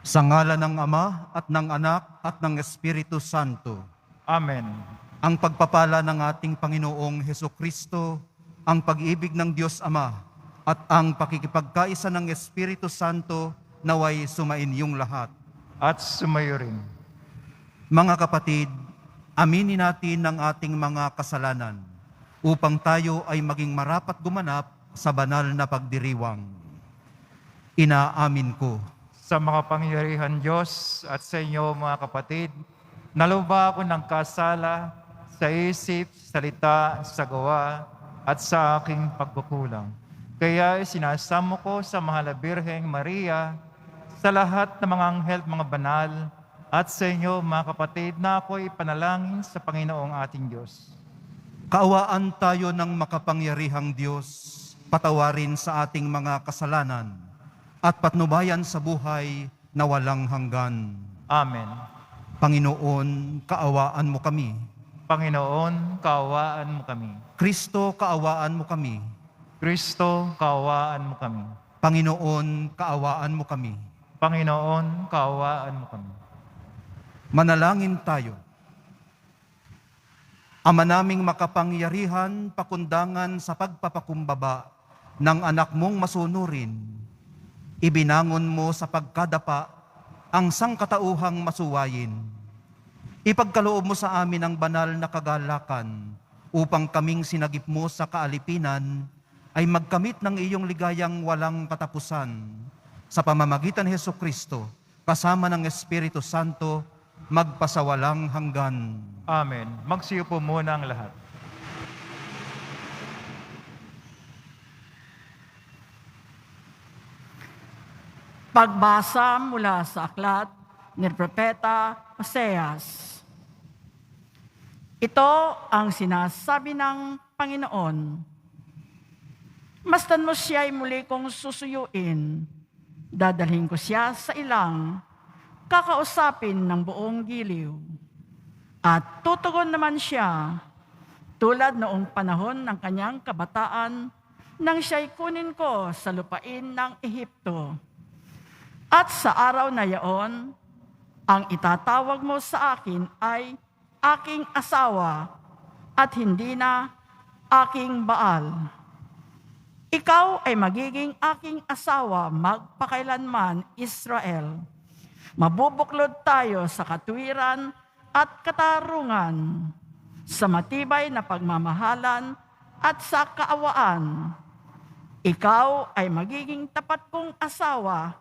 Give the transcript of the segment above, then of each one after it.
Sa ngalan ng Ama at ng Anak at ng Espiritu Santo. Amen. Ang pagpapala ng ating Panginoong Hesukristo, ang pag-ibig ng Diyos Ama, at ang pakikipagkaisa ng Espiritu Santo naway sumainyong lahat. At sumayo rin. Mga kapatid, aminin natin ang ating mga kasalanan upang tayo ay maging marapat gumanap sa banal na pagdiriwang. Inaamin ko. Sa mga pangyarihan Diyos at sa inyo mga kapatid, naluba ako ng kasala sa isip, salita, sa gawa, at sa aking pagkukulang. Kaya sinasamo ko sa Mahal na Birheng Maria, sa lahat ng mga anghel, mga banal, at sa inyo mga kapatid na ako'y panalangin sa Panginoong ating Diyos. Kaawaan tayo ng makapangyarihang Diyos, patawarin sa ating mga kasalanan, at patnubayan sa buhay na walang hanggan. Amen. Panginoon, kaawaan mo kami. Panginoon, kaawaan mo kami. Kristo, kaawaan mo kami. Kristo, kaawaan mo kami. Panginoon, kaawaan mo kami. Panginoon, kaawaan mo kami. Manalangin tayo. Ama naming makapangyarihan, pakundangan sa pagpapakumbaba ng anak mong masunurin, ibinangon mo sa pagkadapa ang sangkatauhang masuwayin. Ipagkaloob mo sa amin ang banal na kagalakan upang kaming sinagip mo sa kaalipinan ay magkamit ng iyong ligayang walang katapusan. Sa pamamagitan ni Hesukristo, kasama ng Espiritu Santo, magpasawalang hanggan. Amen. Magsiyo po muna ang lahat. Pagbasa mula sa aklat ni Propeta Oseas. Ito ang sinasabi ng Panginoon. Masdan mo siya'y muli kong susuyuin. Dadalhin ko siya sa ilang, kakausapin ng buong giliw. At tutugon naman siya, tulad noong panahon ng kanyang kabataan, nang siya'y kunin ko sa lupain ng Ehipto. At sa araw na yaon, ang itatawag mo sa akin ay aking asawa at hindi na aking Baal. Ikaw ay magiging aking asawa magpakailanman, Israel. Mabubuklod tayo sa katuwiran at katarungan, sa matibay na pagmamahalan at sa kaawaan. Ikaw ay magiging tapat kong asawa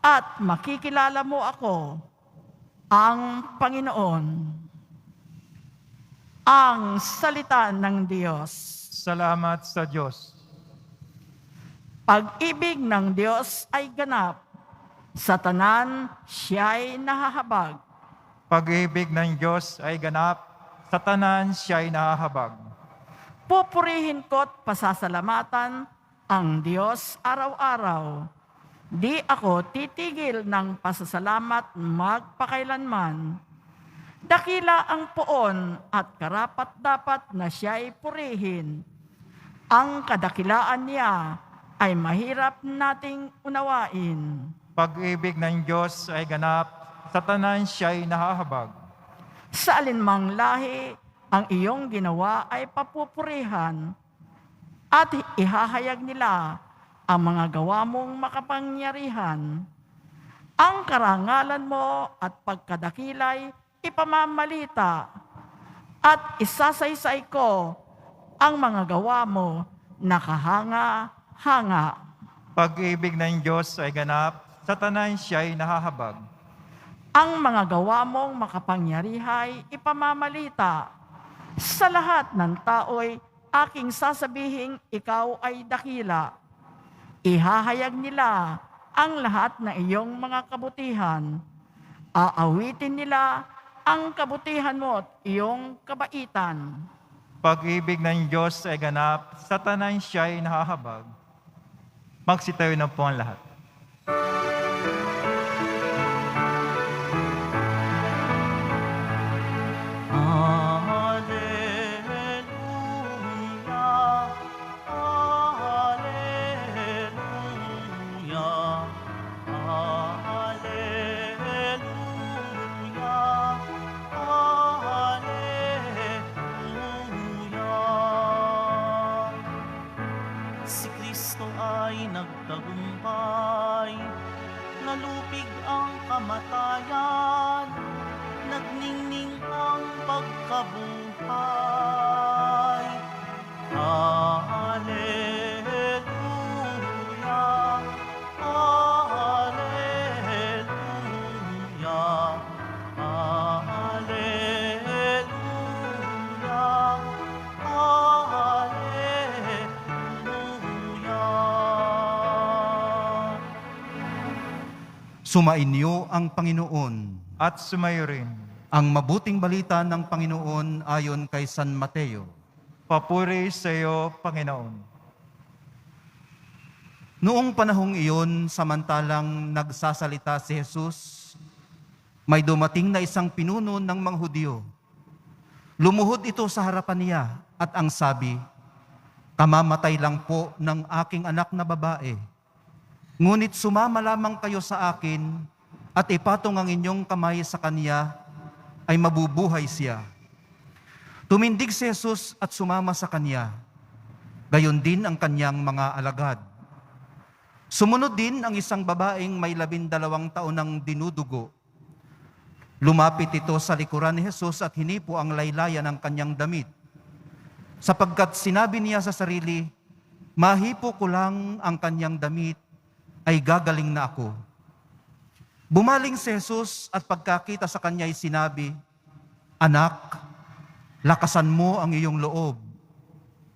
at makikilala mo ako, ang Panginoon. Ang salita ng Diyos. Salamat sa Diyos. Pag-ibig ng Diyos ay ganap, sa tanan siya'y nahahabag. Pag-ibig ng Diyos ay ganap, sa tanan siya'y nahahabag. Pupurihin ko't pasasalamatan ang Diyos araw-araw. Di ako titigil ng pasasalamat magpakailanman. Dakila ang poon at karapat-dapat na siya'y purihin. Ang kadakilaan niya ay mahirap nating unawain. Pag-ibig ng Diyos ay ganap, sa tanan siya'y nahahabag. Sa alinmang lahi, ang iyong ginawa ay papupurihan at ihahayag nila ang mga gawa mong makapangyarihan. Ang karangalan mo at pagkadakilay ipamamalita at isasaysay ko ang mga gawa mo na kahanga-hanga. Pag-ibig ng Diyos ay ganap, sa tanan siya'y nahahabag. Ang mga gawa mong makapangyarihay ipamamalita. Sa lahat ng tao'y aking sasabihing ikaw ay dakila. Ihahayag nila ang lahat ng iyong mga kabutihan. Aawitin nila ang kabutihan mo at iyong kabaitan. Pag-ibig ng Diyos ay ganap, sa tanan siya'y nahahabag. Magsitayo na po ang lahat. Alleluia, alleluia, ang kamatayan, nagningning ang pagkabuhay. Alleluia, Alleluia, Alleluia, Alleluia. Sumainyo ang Panginoon. At sumayo rin. Ang mabuting balita ng Panginoon ayon kay San Mateo. Papuri sa iyo, Panginoon. Noong panahong iyon, samantalang nagsasalita si Jesus, may dumating na isang pinuno ng mga Hudyo. Lumuhod ito sa harapan niya at ang sabi, "Kamamatay lang po ng aking anak na babae. Ngunit sumama lamang kayo sa akin at ipatong ang inyong kamay sa kanya ay mabubuhay siya." Tumindig si Jesus at sumama sa kanya. Gayon din ang kanyang mga alagad. Sumunod din ang isang babaeng may 12 taon ng dinudugo. Lumapit ito sa likuran ni Jesus at hinipo ang laylayan ng kanyang damit. Sapagkat sinabi niya sa sarili, "Mahipo ko lang ang kanyang damit, ay gagaling na ako." Bumaling si Jesus at pagkakita sa kanya ay sinabi, "Anak, lakasan mo ang iyong loob.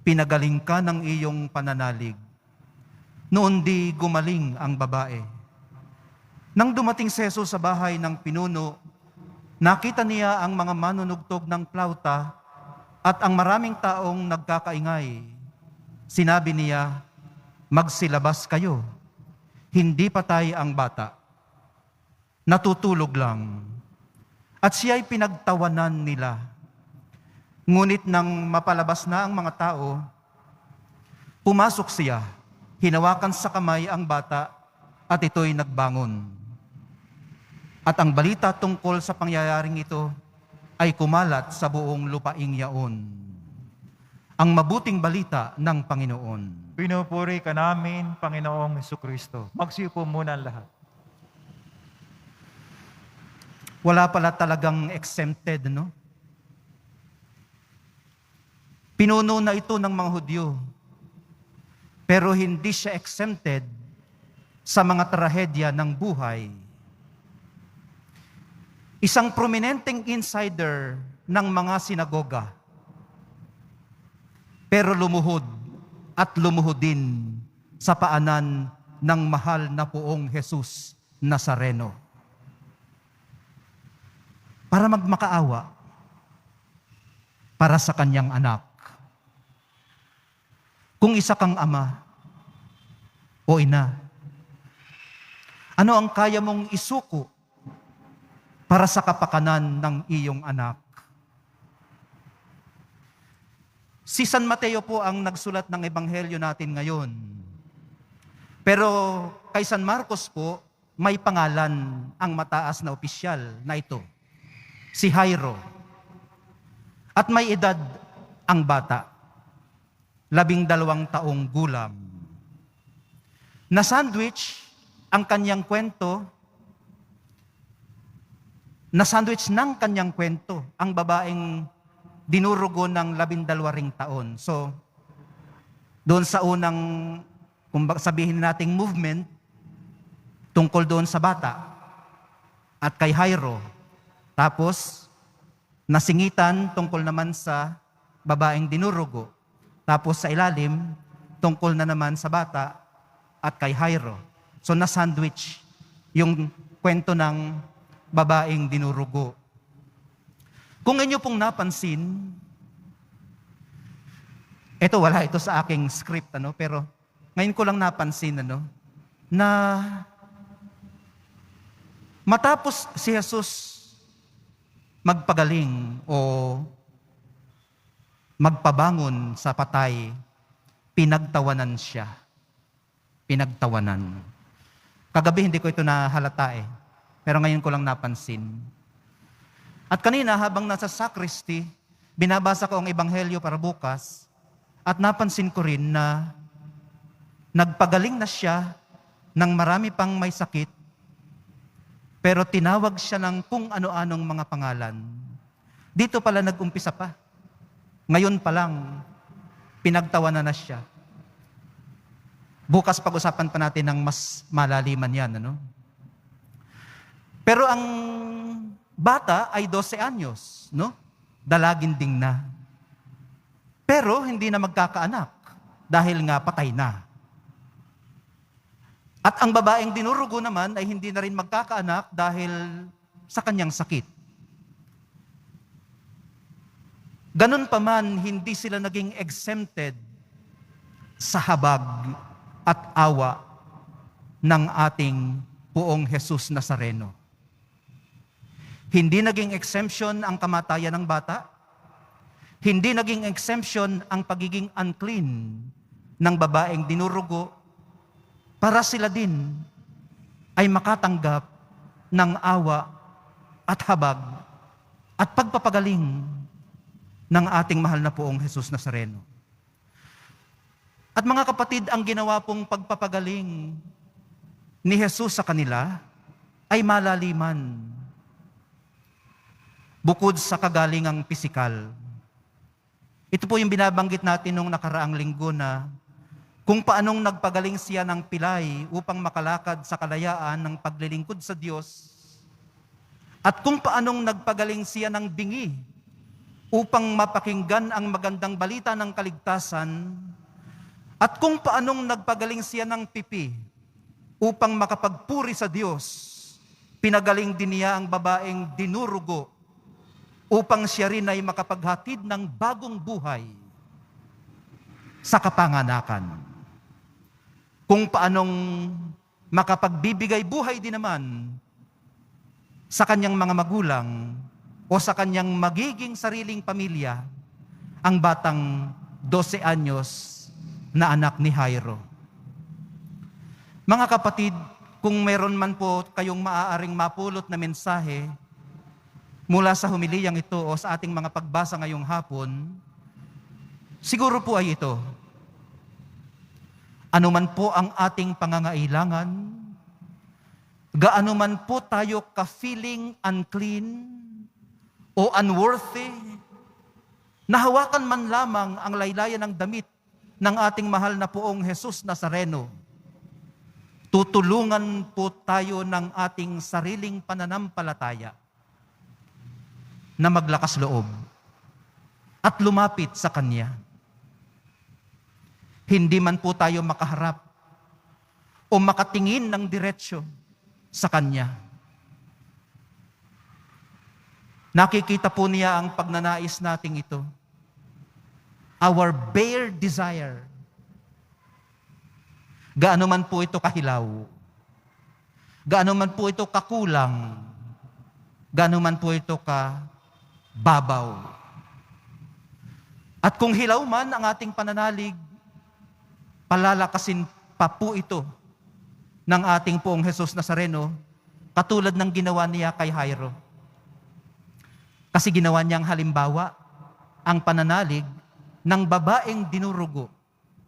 Pinagaling ka ng iyong pananalig." Noon di gumaling ang babae. Nang dumating si Jesus sa bahay ng pinuno, nakita niya ang mga manunugtog ng plauta at ang maraming taong nagkakaingay. Sinabi niya, "Magsilabas kayo. Hindi patay ang bata. Natutulog lang." At siya ay pinagtawanan nila. Ngunit nang mapalabas na ang mga tao, pumasok siya, hinawakan sa kamay ang bata, at ito'y nagbangon. At ang balita tungkol sa pangyayaring ito ay kumalat sa buong lupaing yaon. Ang mabuting balita ng Panginoon. Pinupuri ka namin, Panginoong Jesucristo. Magsiupo muna ang lahat. Wala pala talagang exempted, no? Pinuno na ito ng mga Hudyo, pero hindi siya exempted sa mga trahedya ng buhay. Isang prominenteng insider ng mga sinagoga, pero lumuhod at lumuhod din sa paanan ng mahal na poong Jesus Nazareno. Para magmakaawa para sa kanyang anak. Kung isa kang ama o ina, ano ang kaya mong isuko para sa kapakanan ng iyong anak? Si San Mateo po ang nagsulat ng ebanghelyo natin ngayon. Pero kay San Marcos po, may pangalan ang mataas na opisyal na ito, si Jairo. At may edad ang bata, 12 taong gulang. Na-sandwich ang kanyang kwento, na-sandwich ng kanyang kwento ang babaeng dinurugo ng 12 ring taon. So, doon sa unang, kung sabihin nating movement, tungkol doon sa bata at kay Jairo. Tapos, nasingitan tungkol naman sa babaeng dinurugo. Tapos sa ilalim, tungkol na naman sa bata at kay Jairo. So na-sandwich yung kwento ng babaeng dinurugo. Kung inyo pong napansin, wala ito sa aking script, pero ngayon ko lang napansin, na matapos si Jesus magpagaling o magpabangon sa patay, pinagtawanan siya. Pinagtawanan. Kagabi hindi ko ito nahalata pero ngayon ko lang napansin. At kanina habang nasa sacristy, binabasa ko ang ebanghelyo para bukas, at napansin ko rin na nagpagaling na siya ng marami pang may sakit, Pero tinawag siya ng kung ano-anong mga pangalan. Dito pala nag-umpisa pa. Ngayon pa lang, pinagtawanan na siya. Bukas pag-usapan pa natin ng mas malaliman yan. Ano? Pero ang bata ay 12 anyos. No? Dalaginding na. Pero hindi na magkakaanak dahil nga patay na. At ang babaeng dinurugo naman ay hindi na rin magkakaanak dahil sa kanyang sakit. Ganun pa man, hindi sila naging exempted sa habag at awa ng ating Poong Jesus Nazareno. Hindi naging exemption ang kamatayan ng bata. Hindi naging exemption ang pagiging unclean ng babaeng dinurugo para sila din ay makatanggap ng awa at habag at pagpapagaling ng ating mahal na Poong Jesus Nazareno. At mga kapatid, ang ginawa pong pagpapagaling ni Jesus sa kanila ay malaliman. Bukod sa kagalingang pisikal. Ito po yung binabanggit natin nung nakaraang linggo na kung paanong nagpagaling siya ng pilay upang makalakad sa kalayaan ng paglilingkod sa Diyos at kung paanong nagpagaling siya ng bingi upang mapakinggan ang magandang balita ng kaligtasan at kung paanong nagpagaling siya ng pipi upang makapagpuri sa Diyos, pinagaling din niya ang babaeng dinurugo upang siya rin ay makapaghatid ng bagong buhay sa kapanganakan. Kung paanong makapagbibigay buhay din naman sa kanyang mga magulang o sa kanyang magiging sariling pamilya ang batang 12 anyos na anak ni Jairo. Mga kapatid, kung meron man po kayong maaaring mapulot na mensahe mula sa humiliyang ito o sa ating mga pagbasa ngayong hapon, siguro po ay ito. Ano man po ang ating pangangailangan, gaano man po tayo ka-feeling unclean o unworthy, nahawakan man lamang ang laylayan ng damit ng ating mahal na Poong Jesus Nazareno, tutulungan po tayo ng ating sariling pananampalataya na maglakas loob at lumapit sa Kanya. Hindi man po tayo makaharap o makatingin ng diretsyo sa Kanya. Nakikita po niya ang pagnanais nating ito. Our bare desire. Gaano man po ito kahilaw, gaano man po ito kakulang, gaano man po ito kababaw. At kung hilaw man ang ating pananalig, palalakasin pa po ito ng ating Poong Jesus Nazareno, katulad ng ginawa niya kay Jairo. Kasi ginawa niyang halimbawa ang pananalig ng babaeng dinurugo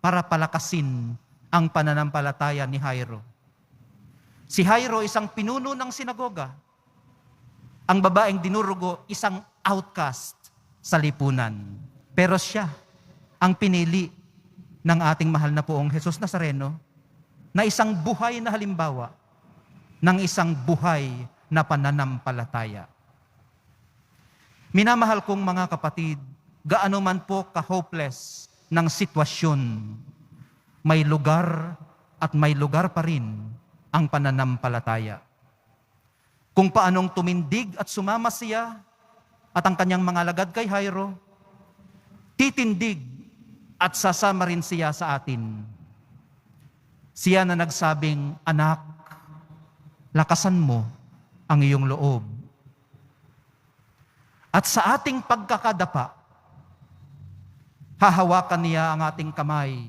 para palakasin ang pananampalataya ni Jairo. Si Jairo isang pinuno ng sinagoga. Ang babaeng dinurugo isang outcast sa lipunan. Pero siya ang pinili ng ating mahal na Poong Jesus Nazareno na isang buhay na halimbawa ng isang buhay na pananampalataya. Minamahal kong mga kapatid, gaano man po ka-hopeless ng sitwasyon, may lugar at may lugar pa rin ang pananampalataya. Kung paanong tumindig at sumama siya at ang kanyang mga alagad kay Jairo, titindig at sasama rin siya sa atin. Siya na nagsabing, "Anak, lakasan mo ang iyong loob." At sa ating pagkakadapa, hahawakan niya ang ating kamay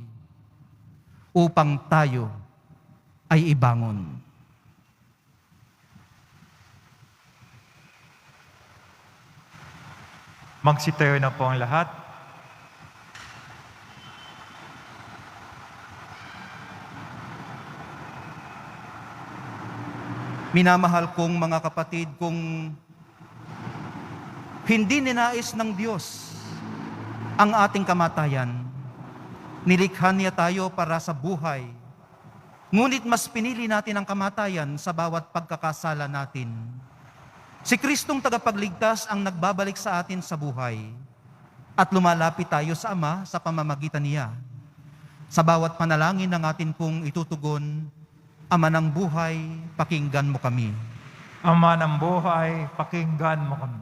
upang tayo ay ibangon. Magsitayo na po ang lahat. Minamahal kong mga kapatid, kung hindi ninais ng Diyos ang ating kamatayan, nilikha niya tayo para sa buhay. Ngunit mas pinili natin ang kamatayan sa bawat pagkakasala natin. Si Kristong tagapagligtas ang nagbabalik sa atin sa buhay at lumalapit tayo sa Ama sa pamamagitan niya. Sa bawat panalangin ng atin pong itutugon, Ama ng buhay, pakinggan mo kami. Ama ng buhay, pakinggan mo kami.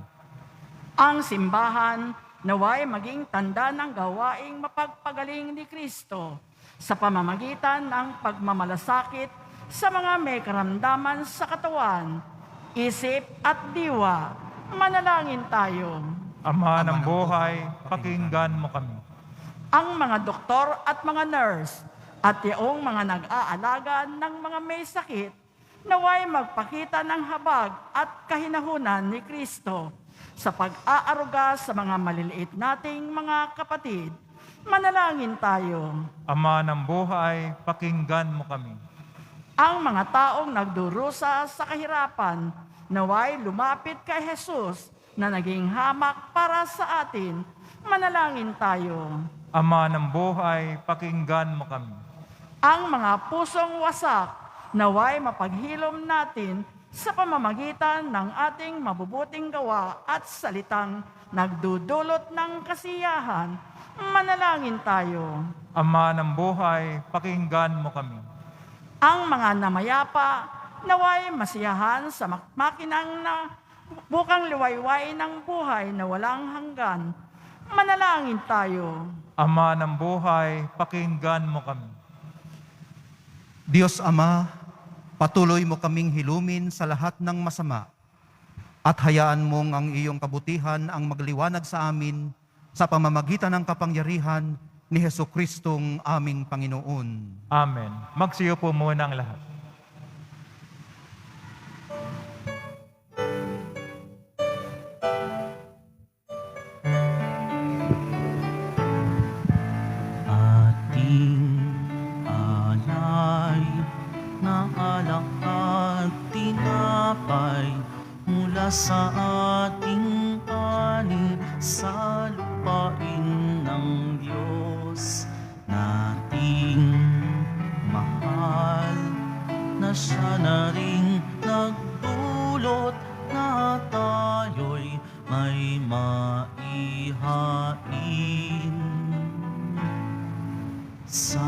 Ang simbahan naway maging tanda ng gawaing mapagpagaling ni Kristo sa pamamagitan ng pagmamalasakit sa mga may karamdaman sa katawan, isip at diwa. Manalangin tayo. Ama ng buhay, pakinggan mo kami. Ang mga doktor at mga nurse at yung mga nag-aalaga ng mga may sakit, naway magpakita ng habag at kahinahunan ni Kristo sa pag-aaruga sa mga maliliit nating mga kapatid. Manalangin tayo. Ama ng buhay, pakinggan mo kami. Ang mga taong nagdurusa sa kahirapan, naway lumapit kay Jesus na naging hamak para sa atin. Manalangin tayo. Ama ng buhay, pakinggan mo kami. Ang mga pusong wasak, naway mapaghilom natin sa pamamagitan ng ating mabubuting gawa at salitang nagdudulot ng kasiyahan. Manalangin tayo. Ama ng buhay, pakinggan mo kami. Ang mga namayapa, naway masiyahan sa makinang na bukang liwayway ng buhay na walang hanggan. Manalangin tayo. Ama ng buhay, pakinggan mo kami. Diyos Ama, patuloy mo kaming hilumin sa lahat ng masama at hayaan mong ang iyong kabutihan ang magliwanag sa amin sa pamamagitan ng kapangyarihan ni Jesukristong aming Panginoon. Amen. Magsiyo po muna ang lahat. Ating alay na alak at tinapay mula sa ating ani sa lupain ng Diyos nating mahal, na siya na ring nagdulot na tayo'y may maihain sa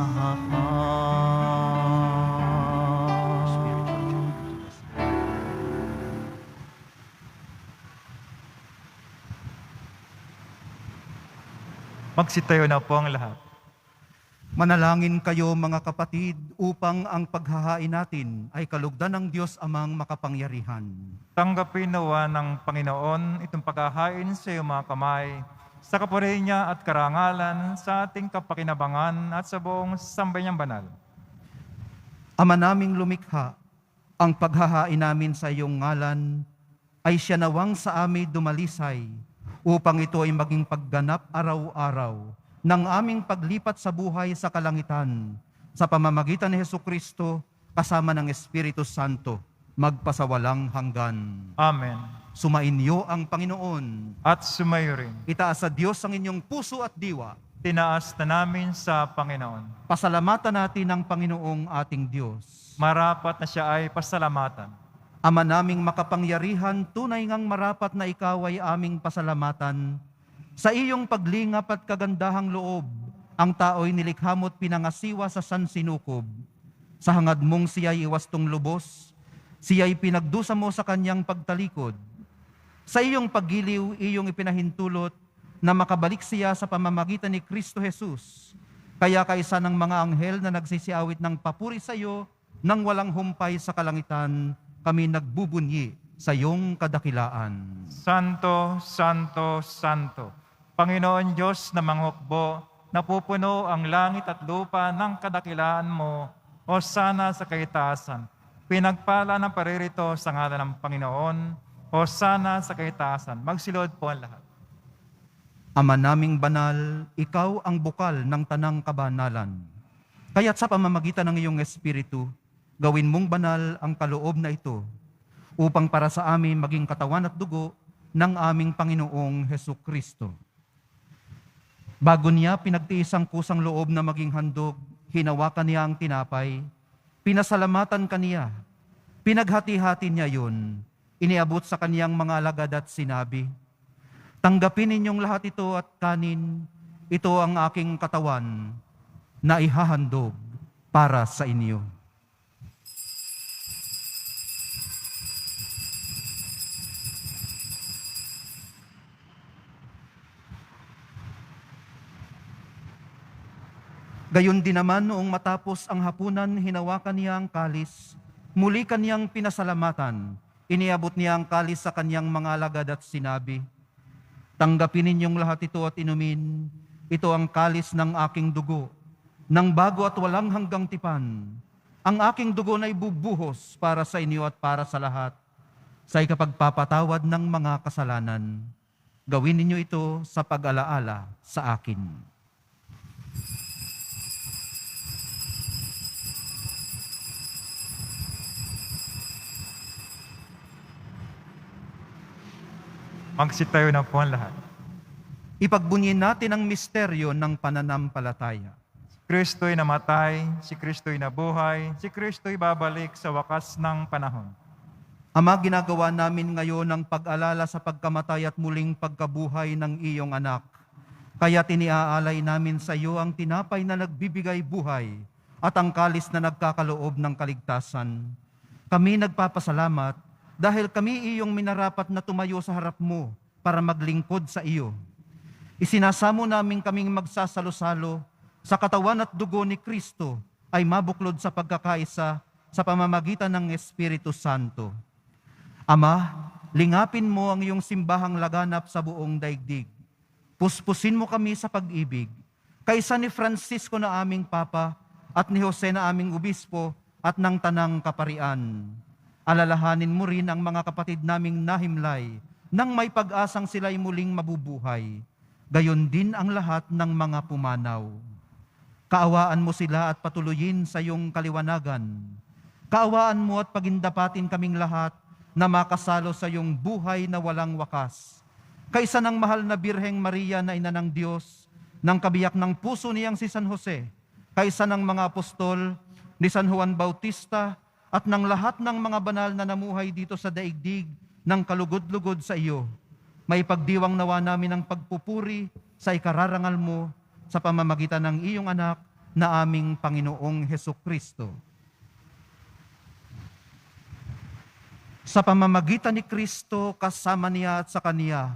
Magsitayo na po ang lahat. Manalangin kayo mga kapatid upang ang paghahain natin ay kalugdan ng Diyos Amang makapangyarihan. Tanggapin nawa ng Panginoon itong paghahain sa iyong mga kamay, sa kapurihan niya at karangalan, sa ating kapakinabangan at sa buong sambayang banal. Ama naming lumikha, ang paghahain namin sa iyong ngalan ay siya nawang sa amin dumalisay, upang ito ay maging pagganap araw-araw ng aming paglipat sa buhay sa kalangitan, sa pamamagitan ni Jesucristo kasama ng Espiritu Santo, magpasawalang hanggan. Amen. Sumainyo ang Panginoon. At sumayo rin. Itaas sa Diyos ang inyong puso at diwa. Tinaas na namin sa Panginoon. Pasalamatan natin ang Panginoong ating Diyos. Marapat na siya ay pasalamatan. Ama naming makapangyarihan, tunay ngang marapat na ikaw ay aming pasalamatan. Sa iyong paglingap at kagandahang loob, ang tao'y nilikha mo't pinangasiwa sa sansinukob. Sa hangad mong siya'y iwastong lubos, siya'y pinagdusa mo sa kanyang pagtalikod. Sa iyong paggiliw, iyong ipinahintulot na makabalik siya sa pamamagitan ni Kristo Jesus. Kaya kaisa ng mga anghel na nagsisiawit ng papuri sa iyo, nang walang humpay sa kalangitan, kami nagbubunyi sa iyong kadakilaan. Santo, Santo, Santo, Panginoon Diyos na manghukbo, napupuno ang langit at lupa ng kadakilaan mo, o sana sa kaitaasan. Pinagpala ng paririto sa ngalan ng Panginoon, o sana sa kaitaasan. Magsilod po ang lahat. Ama naming banal, ikaw ang bukal ng tanang kabanalan. Kaya't sa pamamagitan ng iyong Espiritu, gawin mong banal ang kaloob na ito upang para sa amin maging katawan at dugo ng aming Panginoong Hesukristo. Bago niya pinagtiis ang kusang loob na maging handog, hinawakan niya ang tinapay, pinasalamatan kaniya, pinaghati-hati niya yun, iniabot sa kaniyang mga alagad at sinabi, "Tanggapin ninyong lahat ito at kanin, ito ang aking katawan na ihahandog para sa inyo." Gayon din naman noong matapos ang hapunan, hinawakan niya ang kalis, muli kaniyang pinasalamatan, iniabot niya ang kalis sa kaniyang mga alagad at sinabi, "Tanggapin ninyong lahat ito at inumin, ito ang kalis ng aking dugo, ng bago at walang hanggang tipan. Ang aking dugo na ibubuhos para sa inyo at para sa lahat, sa ikapagpapatawad ng mga kasalanan. Gawin ninyo ito sa pag-alaala sa akin." Magsitayo na po ang lahat. Ipagbunyin natin ang misteryo ng pananampalataya. Si Kristo'y namatay, si Kristo'y nabuhay, si Kristo'y babalik sa wakas ng panahon. Ama, ginagawa namin ngayon ang pag-alala sa pagkamatay at muling pagkabuhay ng iyong anak. Kaya tiniaalay namin sa iyo ang tinapay na nagbibigay buhay at ang kalis na nagkakaloob ng kaligtasan. Kami nagpapasalamat dahil kami iyong minarapat na tumayo sa harap mo para maglingkod sa iyo. Isinasamo namin kaming magsasalo-salo sa katawan at dugo ni Kristo ay mabuklod sa pagkakaisa sa pamamagitan ng Espiritu Santo. Ama, lingapin mo ang iyong simbahang laganap sa buong daigdig. Puspusin mo kami sa pag-ibig, kaysa ni Francisco na aming Papa at ni Jose na aming Obispo at ng Tanang Kaparian. Alalahanin mo rin ang mga kapatid naming nahimlay nang may pag-asang sila'y muling mabubuhay. Gayon din ang lahat ng mga pumanaw. Kaawaan mo sila at patuloyin sa iyong kaliwanagan. Kaawaan mo at pagindapatin kaming lahat na makasalo sa iyong buhay na walang wakas. Kaisa ng mahal na Birheng Maria na ina ng Diyos, ng kabiyak ng puso niyang si San Jose, kaisa ng mga apostol, ni San Juan Bautista, at ng lahat ng mga banal na namuhay dito sa daigdig ng kalugod-lugod sa iyo. May pagdiwang nawa namin ang pagpupuri sa ikararangal mo sa pamamagitan ng iyong anak na aming Panginoong Hesukristo. Sa pamamagitan ni Kristo, kasama niya at sa Kaniya,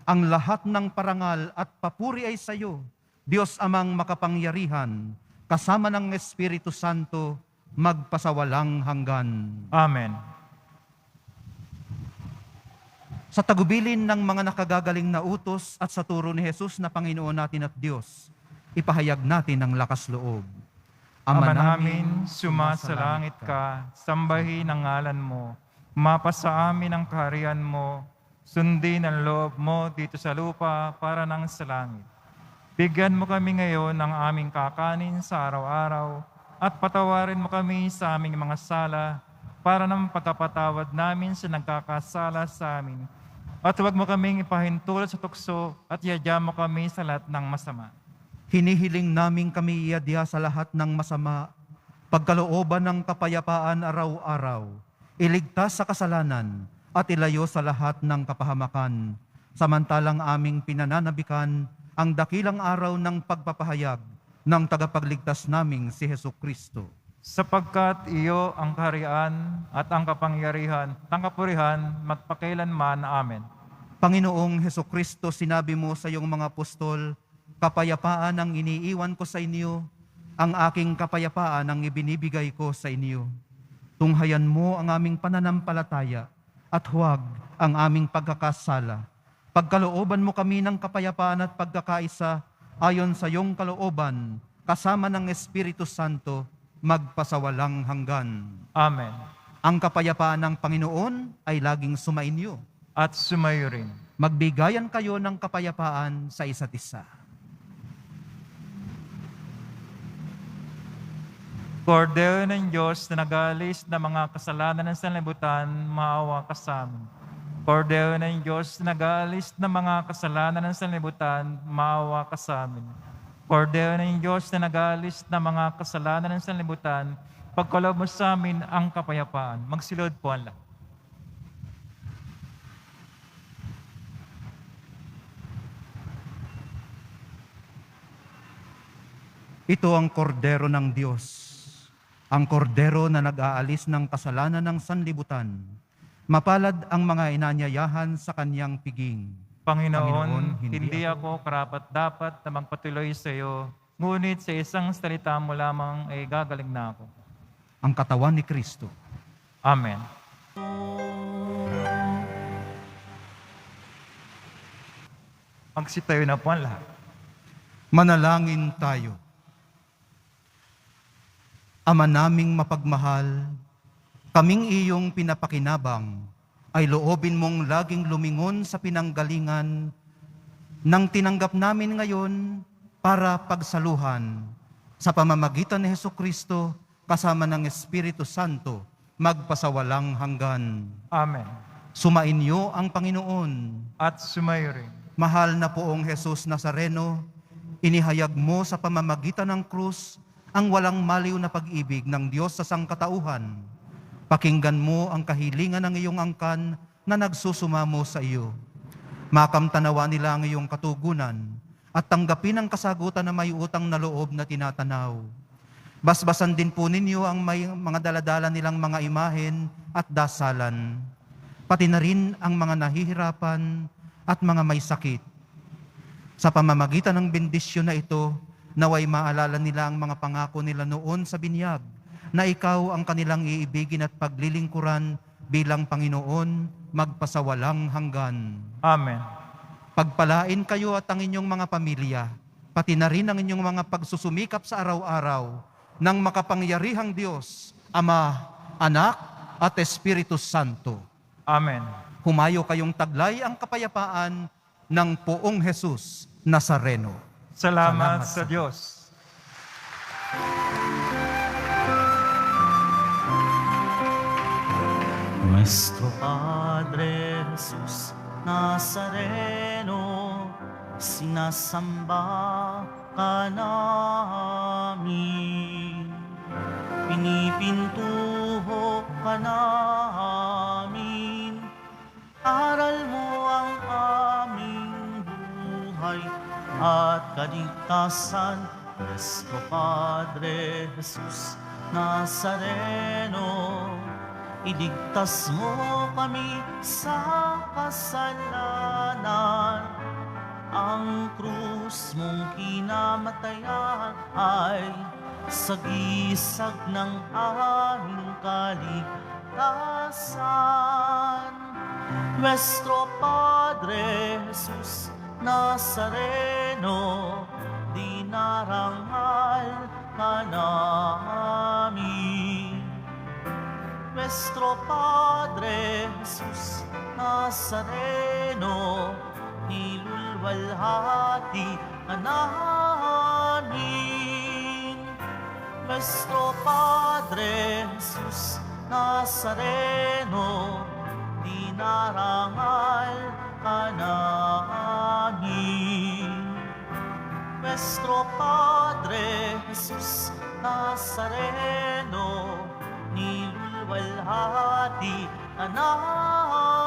ang lahat ng parangal at papuri ay sa iyo, Diyos Amang makapangyarihan, kasama ng Espiritu Santo, magpasawalang hanggan. Amen. Sa tagubilin ng mga nakagagaling na utos at sa turo ni Jesus na Panginoon natin at Diyos, ipahayag natin ang lakas loob. Ama namin, sumasalangit ka, sambahin ang ngalan mo, mapasa amin ang kaharian mo, sundin ang loob mo dito sa lupa para nang sa langit. Bigyan mo kami ngayon ng aming kakanin sa araw-araw at patawarin mo kami sa aming mga sala para nang patapatawad namin sa nagkakasala sa amin. At huwag mo kaming ipahintulot sa tukso at iadya mo kami sa lahat ng masama. Hinihiling namin kami iadya sa lahat ng masama, pagkalooban ng kapayapaan araw-araw, iligtas sa kasalanan at ilayo sa lahat ng kapahamakan, samantalang aming pinananabikan ang dakilang araw ng pagpapahayag ng tagapagligtas naming si Hesukristo. Sapagkat iyo ang kaharian at ang kapangyarihan, ang kapurihan, magpakailanman. Amen. Panginoong Hesukristo, sinabi mo sa iyong mga apostol, kapayapaan ang iniiwan ko sa inyo, ang aking kapayapaan ang ibinibigay ko sa inyo. Tunghayan mo ang aming pananampalataya at huwag ang aming pagkakasala. Pagkalooban mo kami ng kapayapaan at pagkakaisa ayon sa iyong kalooban, kasama ng Espiritu Santo, magpasawalang hanggan. Amen. Ang kapayapaan ng Panginoon ay laging sumainyo. At sumayo rin. Magbigayan kayo ng kapayapaan sa isa't isa. Kordero ng Diyos na nag-aalis ng mga kasalanan ng sanlibutan, maawa ka sa amin. Kordero ng Diyos na nag-aalis ng mga kasalanan ng sanlibutan, maawa ka sa amin. Kordero ng Diyos na nag-aalis ng mga kasalanan ng sanlibutan, pagkaloob mo sa amin ang kapayapaan. Magsilod po ang lahat. Ito ang kordero ng Diyos, ang kordero na nag-aalis ng kasalanan ng sanlibutan. Mapalad ang mga inanyayahan sa kanyang piging. Panginoon, Panginoon, hindi ako karapat-dapat na magpatuloy sa iyo, ngunit sa isang salita mo lamang ay gagaling na ako. Ang katawan ni Kristo. Amen. Magsitayo na po ang lahat. Manalangin tayo. Ama naming mapagmahal, kaming iyong pinapakinabang, ay loobin mong laging lumingon sa pinanggalingan nang tinanggap namin ngayon para pagsaluhan sa pamamagitan ni Hesukristo kasama ng Espiritu Santo magpasawalang hanggan. Amen. Sumainyo ang Panginoon. At sumayo rin. Mahal na poong Jesus Nazareno, inihayag mo sa pamamagitan ng krus ang walang maliw na pag-ibig ng Diyos sa sangkatauhan. Pakinggan mo ang kahilingan ng iyong angkan na nagsusumamo sa iyo. Makamtanawa nila ang iyong katugunan at tanggapin ang kasagutan na may utang na loob na tinatanaw. Basbasan din po ninyo ang may mga daladala nilang mga imahen at dasalan, pati na rin ang mga nahihirapan at mga may sakit. Sa pamamagitan ng bendisyon na ito, naway maalala nila ang mga pangako nila noon sa binyag, na ikaw ang kanilang iibigin at paglilingkuran bilang Panginoon magpasawalang hanggan. Amen. Pagpalain kayo at ang inyong mga pamilya, pati na rin ang inyong mga pagsusumikap sa araw-araw ng makapangyarihang Diyos, Ama, Anak, at Espiritu Santo. Amen. Humayo kayong taglay ang kapayapaan ng poong Jesus Nazareno. Salamat sa Diyos. Nuestro Padre Jesus Nazareno, sinasamba ka namin. Pinipintuho ka namin. Aral mo ang aming buhay at kaligtasan. Nuestro Padre Jesus Nazareno, iligtas mo kami sa kasalanan. Ang krus mong kinamatayan ay sagisag ng aming kaligtasan. Nuestro Padre Jesus Nazareno, dinarangal ka namin. Nuestro Padre Jesus Nazareno, nilulwalhati ka namin. Nuestro Padre Jesus Nazareno, dinarangal ka namin. Nuestro Padre Jesus Nazareno, nilulwalhati ka namin.